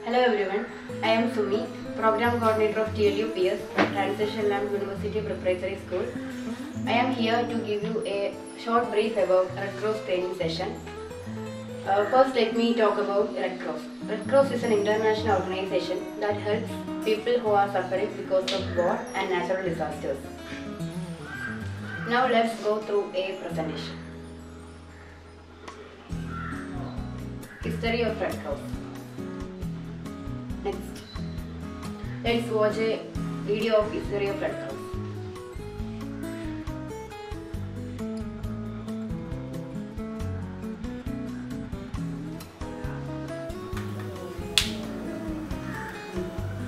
Hello everyone, I am Sumi, Program Coordinator of TLU PS, Transition Land University Preparatory School. I am here to give you a short brief about Red Cross training session. First, let me talk about Red Cross. Red Cross is an international organization that helps people who are suffering because of war and natural disasters. Now let's go through a presentation. History of Red Cross. Next, let's watch a video of history of Red Cross.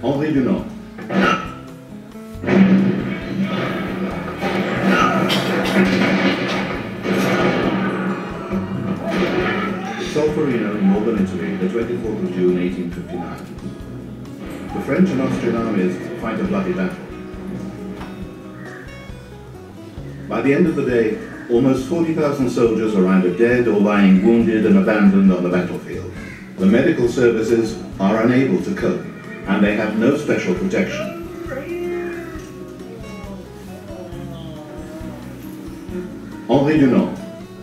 Henri Dunant. Solferino, northern Italy, the 24th of June 1859. The French and Austrian armies fight a bloody battle. By the end of the day, almost 40,000 soldiers are either dead or lying wounded and abandoned on the battlefield. The medical services are unable to cope, and they have no special protection. Henri Dunant,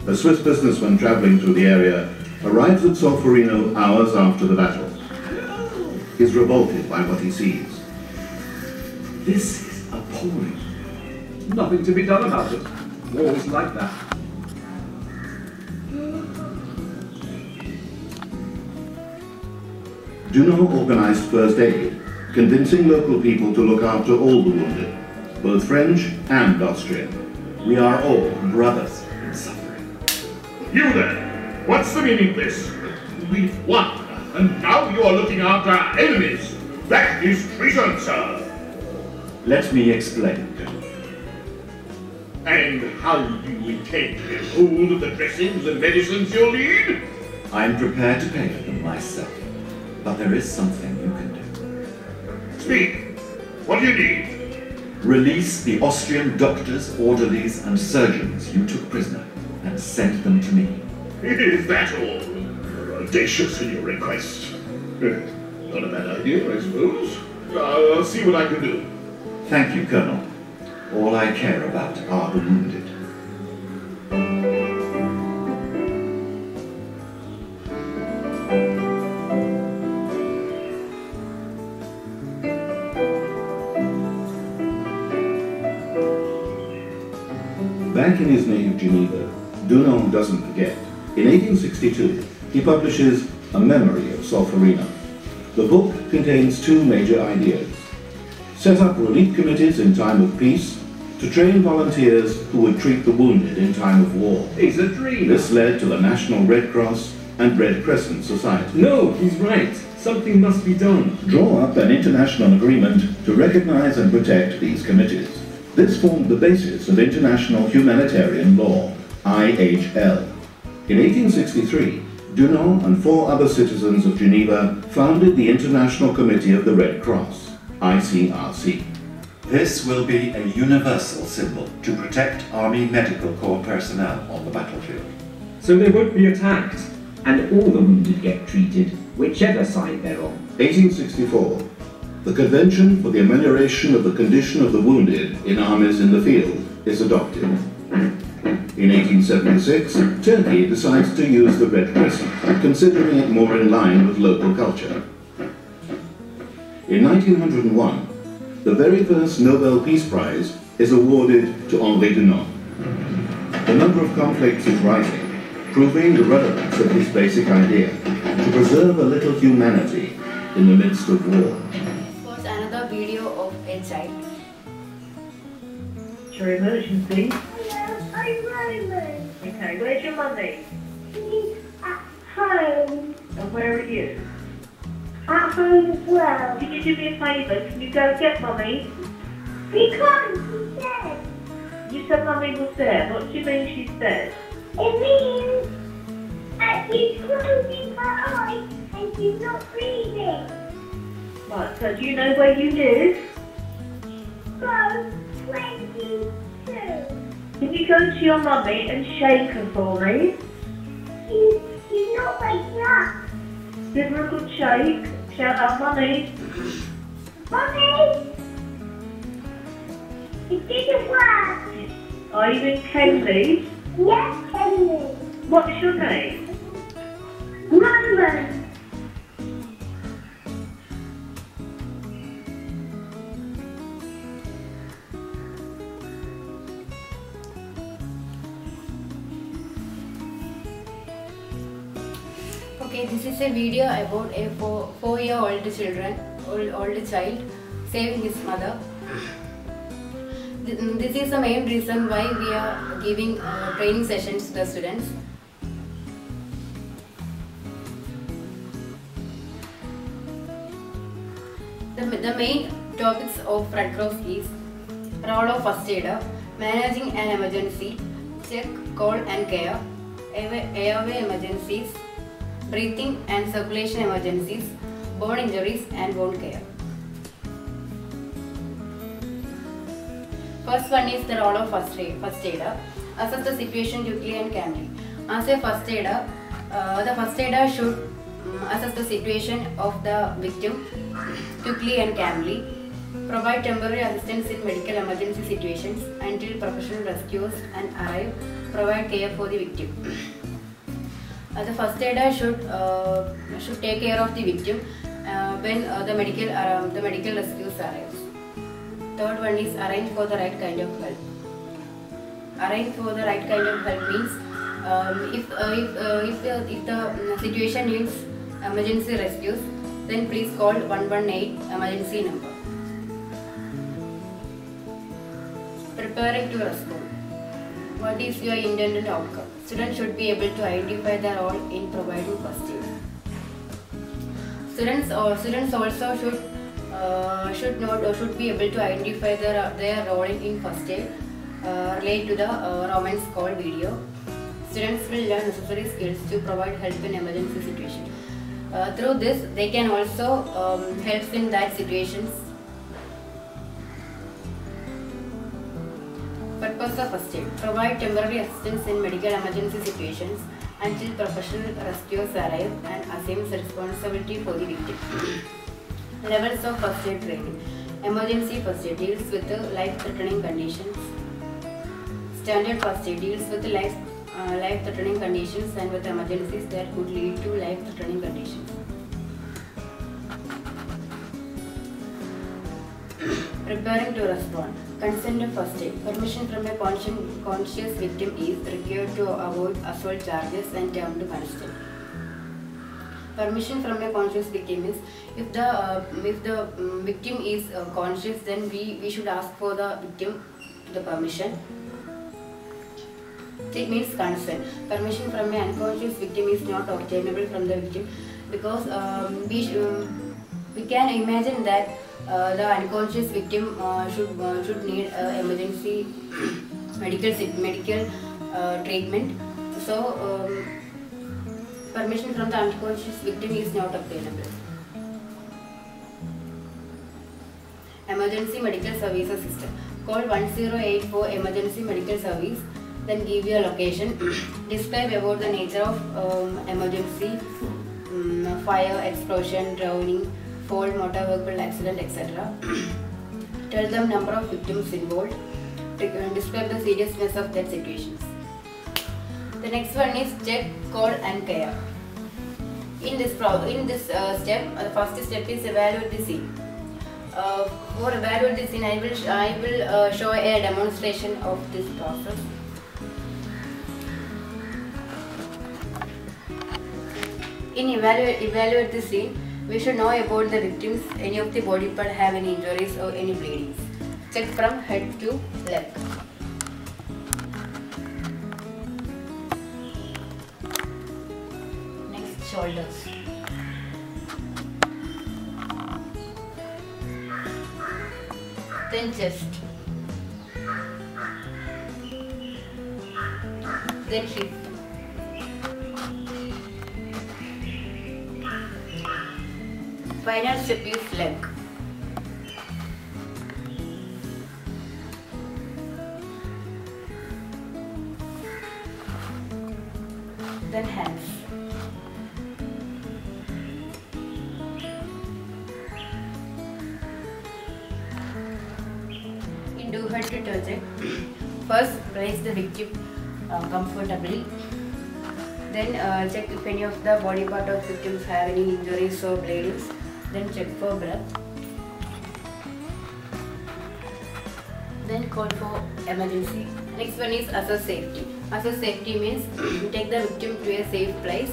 a Swiss businessman travelling through the area, arrives at Solferino hours after the battle. He is revolted by what he sees. This is appalling. Nothing to be done about it. Wars like that. Dunant organised first aid, convincing local people to look after all the wounded, both French and Austrian. We are all brothers in suffering. You there! What's the meaning of this? We've won, and now you are looking after our enemies. That is treason, sir. Let me explain. And how do you intend to get hold of the dressings and medicines you'll need? I'm prepared to pay for them myself, but there is something you can do. Speak. What do you need? Release the Austrian doctors, orderlies, and surgeons you took prisoner, and send them to me. Is that all? You're audacious in your request. Not a bad idea, I suppose. I'll see what I can do. Thank you, Colonel. All I care about are the wounded. Back in his native Geneva, Dunant doesn't forget. In 1862, he publishes A Memory of Solferino. The book contains two major ideas. Set up relief committees in time of peace to train volunteers who would treat the wounded in time of war. He's a dreamer. This led to the National Red Cross and Red Crescent Society. No, he's right. Something must be done. Draw up an international agreement to recognize and protect these committees. This formed the basis of international humanitarian law, IHL. In 1863, Dunant and 4 other citizens of Geneva founded the International Committee of the Red Cross, ICRC. This will be a universal symbol to protect Army Medical Corps personnel on the battlefield. So they won't be attacked. And all the wounded get treated, whichever side they're on. 1864. The Convention for the Amelioration of the Condition of the Wounded in Armies in the Field is adopted. In 1876, Turkey decides to use the Red Crescent, considering it more in line with local culture. In 1901, the very first Nobel Peace Prize is awarded to Henri Dunant. The number of conflicts is rising, proving the relevance of his basic idea, to preserve a little humanity in the midst of war. Was another video of a child. Your emergency? Hello, I'm Roman. Okay, where's your mummy? She's at home. And where are you? At home as well. Can you do me a favour? Can you go get mummy? Because she's dead. You said mummy was there. What do you mean she's dead? It means that she's closing her eyes and she's not breathing. Right, so do you know where you live? So, 22. Can you go to your mummy and shake her for me? She's not waking up. Give her a good shake. Shout out Mummy. Mommy! It didn't work. Are you in Kenley? Yes, Henry. What's your name? Mama. Okay, this is a video about a four-year-old child saving his mother. This is the main reason why we are giving training sessions to the students. The main topics of Red Cross is role of first aider, managing an emergency, check, call and care, airway emergencies, breathing and circulation emergencies, burn injuries and wound care. First one is the role of first aider. Assess the situation quickly and calmly. As a first aider, the first aider should assess the situation of the victim quickly and calmly, provide temporary assistance in medical emergency situations until professional rescuers and arrive, provide care for the victim. The first aider should take care of the victim when the medical rescues arrives. Third one is arrange for the right kind of help. Arrange for the right kind of help means if the situation needs emergency rescues, then please call 118 emergency number. Preparing to respond. What is your intended outcome? Students should be able to identify their role in providing first aid. Students also should be able to identify their role in first aid related to the Romans call video. Students will learn necessary skills to provide help in emergency situations. Through this, they can also help in that situations. Purpose of first aid: provide temporary assistance in medical emergency situations until professional rescuers arrive and assumes responsibility for the victim. Levels of first aid training. Emergency first aid deals with life-threatening conditions. Standard first aid deals with life-threatening conditions and with emergencies that could lead to life-threatening conditions. Preparing to respond. Consent of first aid. Permission from a conscious victim is required to avoid assault charges and term to consent. Permission from a conscious victim is if the victim is conscious, then we should ask for the victim the permission. It means consent. Permission from an unconscious victim is not obtainable from the victim because we can imagine that the unconscious victim should need emergency medical treatment. So permission from the unconscious victim is not obtainable. Emergency medical services system. Call 1084 emergency medical service. Then give your location. Describe about the nature of emergency, fire, explosion, drowning, fall, motor vehicle accident, etc. Tell them number of victims involved. Describe the seriousness of that situations. The next one is check, call and care. In this step, the first step is evaluate the scene. For evaluate the scene, I will show a demonstration of this process. In evaluate the scene, we should know about the victims, any of the body part have any injuries or any bleedings. Check from head to leg. Next, shoulders. Then chest. Then hip. Final step is leg. Then hands. head to toe check. First, place the victim comfortably. Then check if any of the body part of victims have any injuries or bleedings. Then check for blood. Then call for emergency. Next one is assess safety. Assess safety means take the victim to a safe place.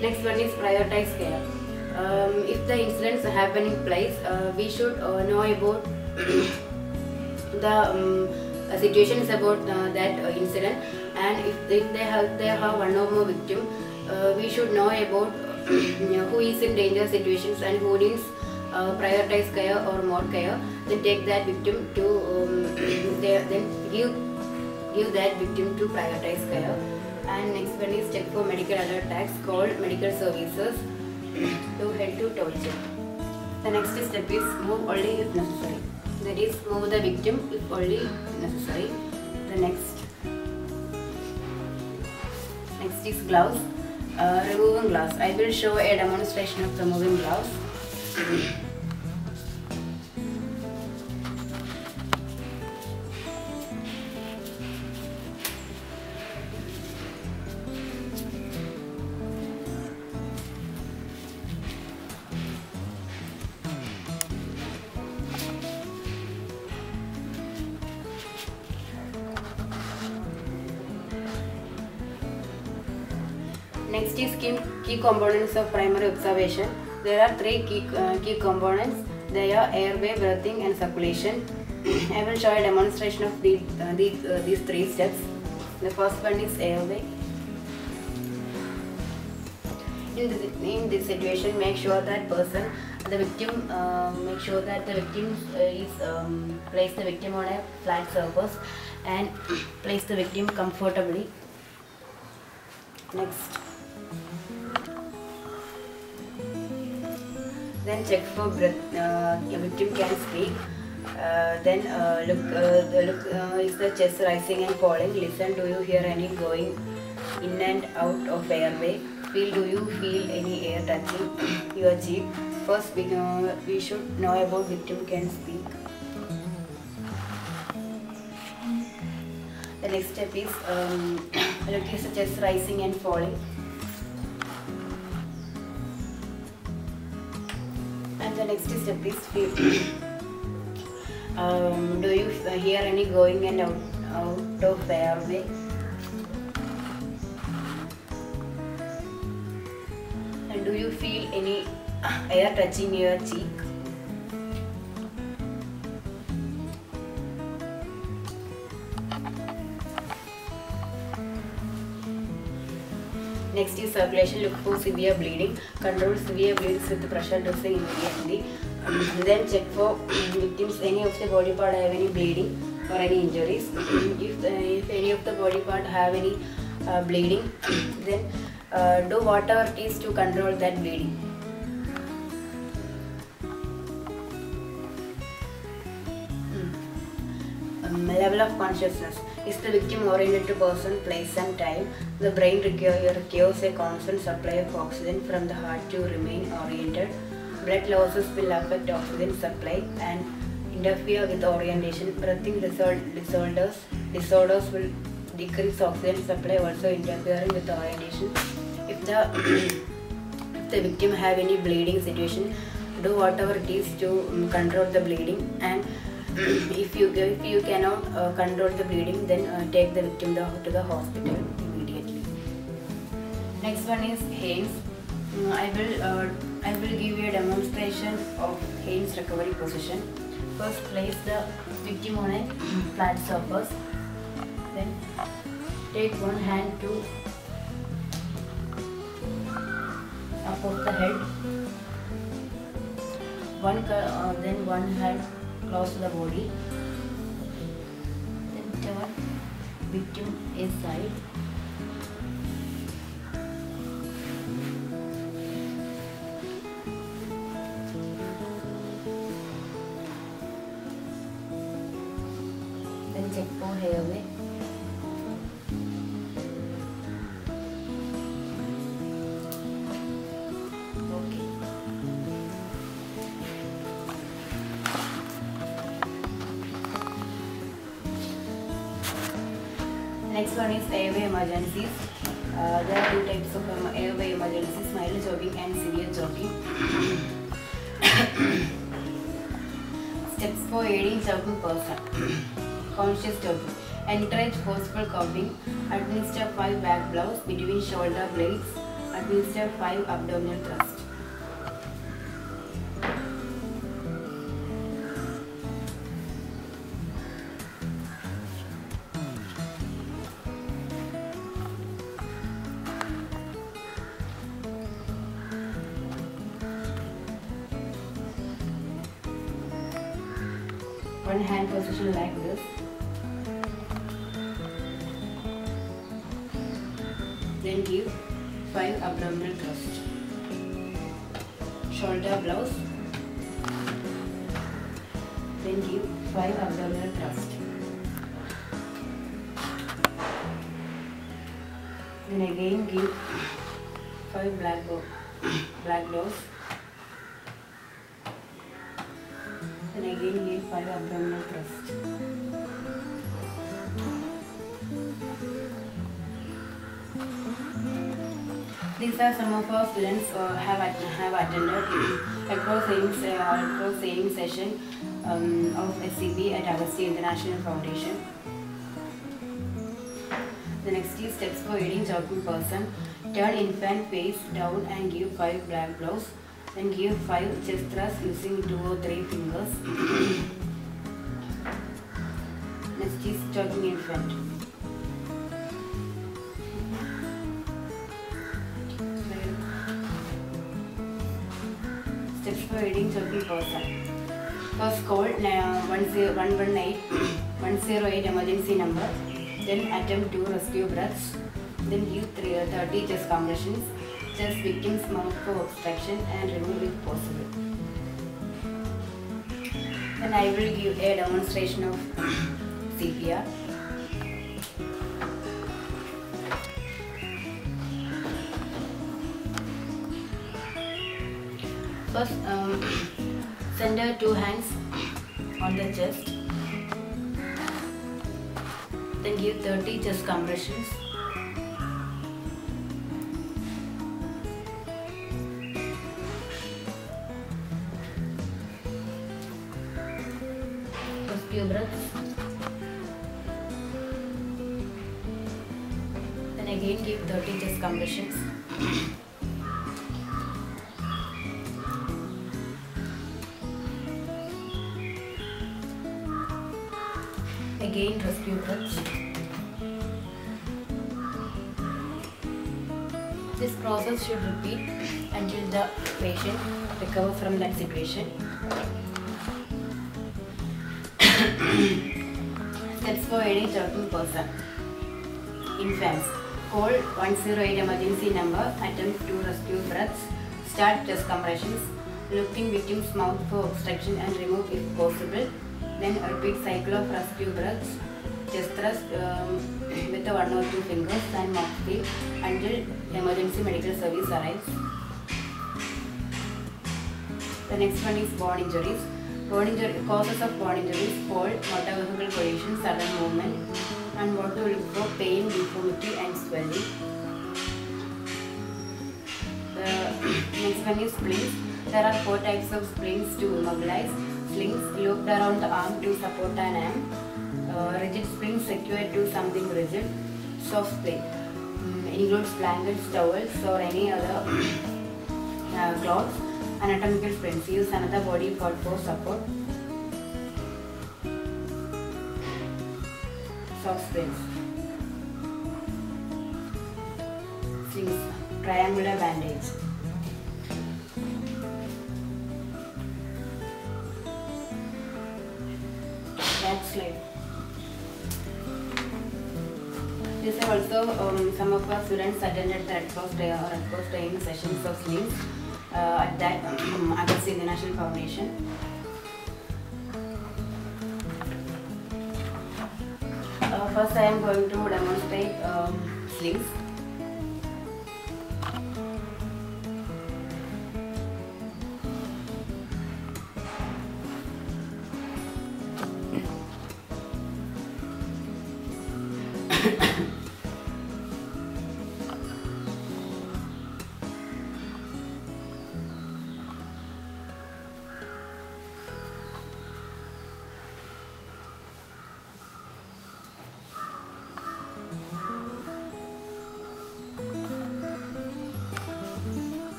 Next one is prioritize care. If the incidents happen in place, we should know about the situations about that incident, and if they have one or more victim, we should know about who is in danger situations and who needs prioritize care or more care. Then take that victim to then give that victim to prioritize care. And next one is check for medical alert tags. Call medical services to head to toe check. The next step is move only if necessary. That is, move the victim if only necessary. The next is gloves. Removing gloves. I will show a demonstration of removing gloves. Next is key components of primary observation. There are three key components. They are airway, breathing and circulation. I will show a demonstration of these three steps. The first one is airway. In this situation, make sure that the victim is place the victim on a flat surface and place the victim comfortably. Next. Then check for breath. Your victim can speak. Then look is the chest rising and falling. Listen, do you hear any going in and out of airway? Do you feel any air touching your cheek? First, we should know about victim can speak. The next step is look is the chest rising and falling. And the next step is do you hear any going and out of airway? And do you feel any air touching your cheek? Next is circulation. Look for severe bleeding. Control severe bleeding with pressure dressing immediately. Then check for victims any of the body part have any bleeding or any injuries. If any of the body part have any bleeding, then do whatever it is to control that bleeding. Level of consciousness. Is the victim oriented to person, place and time? The brain requires a constant supply of oxygen from the heart to remain oriented. Blood losses will affect oxygen supply and interfere with orientation. Breathing disorders will decrease oxygen supply, also interfering with orientation. If the victim have any bleeding situation, do whatever it is to control the bleeding, and if you cannot control the bleeding, then take the victim to the hospital immediately. Next one is Haynes. I will give you a demonstration of Haynes recovery position. First, place the victim on a flat surface. Then take one hand to up of the head. Then one hand close to the body. Then turn victim aside. Then check for airway. Next one is airway emergencies. There are two types of airway emergencies: mild choking and severe choking. Steps for aiding choking person. Conscious choking. Encourage forceful coughing. Administer 5 back blows between shoulder blades. Administer 5 abdominal thrusts. One hand position like this. Then give 5 abdominal thrusts. Shoulder blows. Then give 5 abdominal thrusts. Then again give 5 black blows. Then again give 5 abdominal thrusts. These are some of our students have attended across training session of SCB at Agastya International Foundation. The next is steps for aiding choking person. Turn infant face down and give 5 black blows. Then give 5 chest thrusts using 2 or 3 fingers. Next is choking infant. Steps for aiding choking person. First call 108 emergency number. Then attempt 2 rescue breaths. Then give 30 chest compressions. Chest victim's mouth for obstruction and remove if possible. Then I will give a demonstration of CPR. First, center 2 hands on the chest. Then give 30 chest compressions. Rescue breaths. Then again give 30 chest compressions. Again rescue breaths. This process should repeat until the patient recovers from that situation. Steps for aiding choking person. Infants. Call 108 emergency number. Attempt 2 rescue breaths. Start chest compressions. Look in victim's mouth for obstruction and remove if possible. Then repeat cycle of rescue breaths, chest thrust with 1 or 2 fingers and mouth feel until emergency medical service arrives. The next one is bone injuries. Causes of bone injuries: fall, motor vehicle collision, sudden movement, and what to look for: pain, deformity, and swelling. The next one is splints. There are 4 types of splints to immobilize. Slings looped around the arm to support an arm. Rigid springs secured to something rigid. Soft spring includes blankets, towels, or any other cloths. Anatomical springs use another body part for support. Soft springs. Slings, triangular bandage. Slide. These are also some of our students attended the Red Cross training sessions of slings at that Agastya International Foundation. First, I am going to demonstrate slings.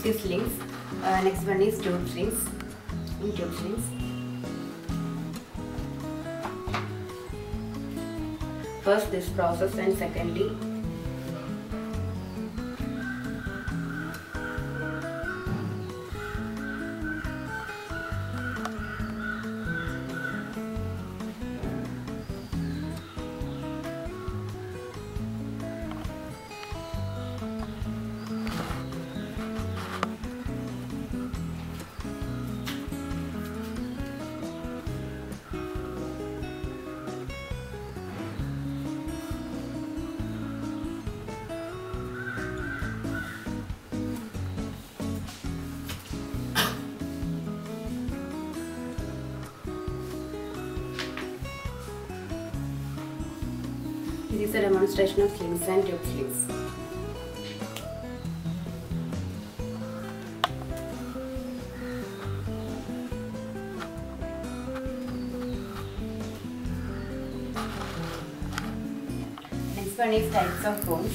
This is slings. Next one is tube slings. Tube slings. First this process and secondly this is a demonstration of slings and tube slings. Next one is types of bones.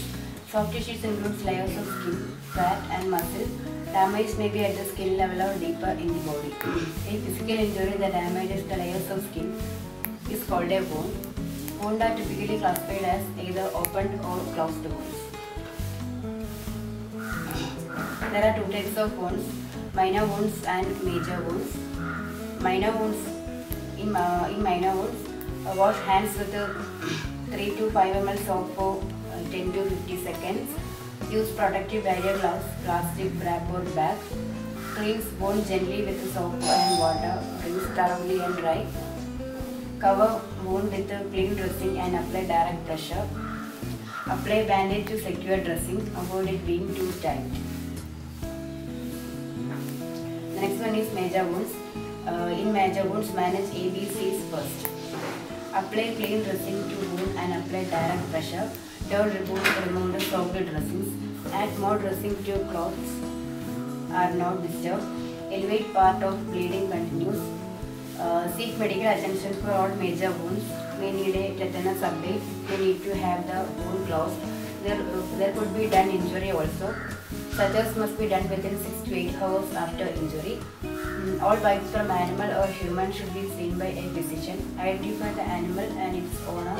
Soft tissues includes layers of skin, fat and muscle. Damage may be at the skin level or deeper in the body. A physical injury that damages the layers of skin is called a wound. Wounds are typically classified as either opened or closed wounds. There are two types of wounds, minor wounds and major wounds. Minor wounds, in minor wounds, wash hands with 3 to 5 ml soap for 10 to 50 seconds. Use protective barrier gloves, plastic wrap or bag. Cleanse wound gently with soap and water. Rinse thoroughly and dry. Cover wound with a clean dressing and apply direct pressure. Apply bandage to secure dressing. Avoid it being too tight. The next one is major wounds. In major wounds, manage ABCs first. Apply clean dressing to wound and apply direct pressure. Don't remove the soaked dressings. Add more dressing to cloths are not disturbed. Elevate part of bleeding continues. Seek medical attention for all major wounds. May need a tetanus update. May need to have the wound closed. There could be done injury also. Surgeries must be done within 6 to 8 hours after injury. All bites from animal or human should be seen by a physician. Identify the animal and its owner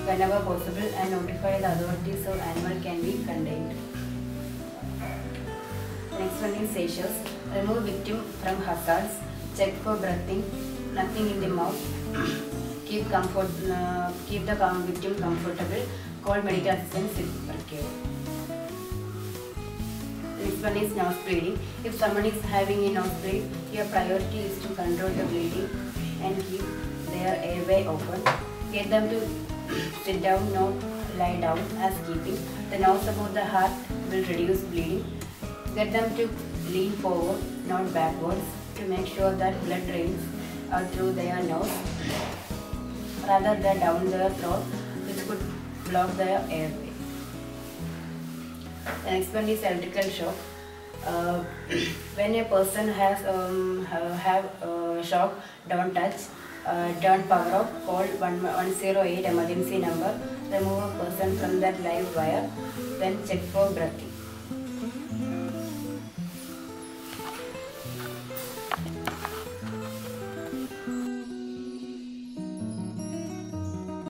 whenever possible and notify the authorities so animal can be contained. Next one is seizures. Remove victim from hazards. Check for breathing. Nothing in the mouth. Keep the victim comfortable. Call medical assistance if required. Next one is nose bleeding. If someone is having a nose bleed, your priority is to control the bleeding and keep their airway open. Get them to sit down, not lie down, as keeping the nose above the heart will reduce bleeding. Get them to lean forward, not backwards, to make sure that blood drains through their nose rather than down their throat, which could block their airway. The next one is electrical shock. When a person has shock, don't touch, don't power off, call 108 emergency number, remove a person from that live wire, then check for breathing.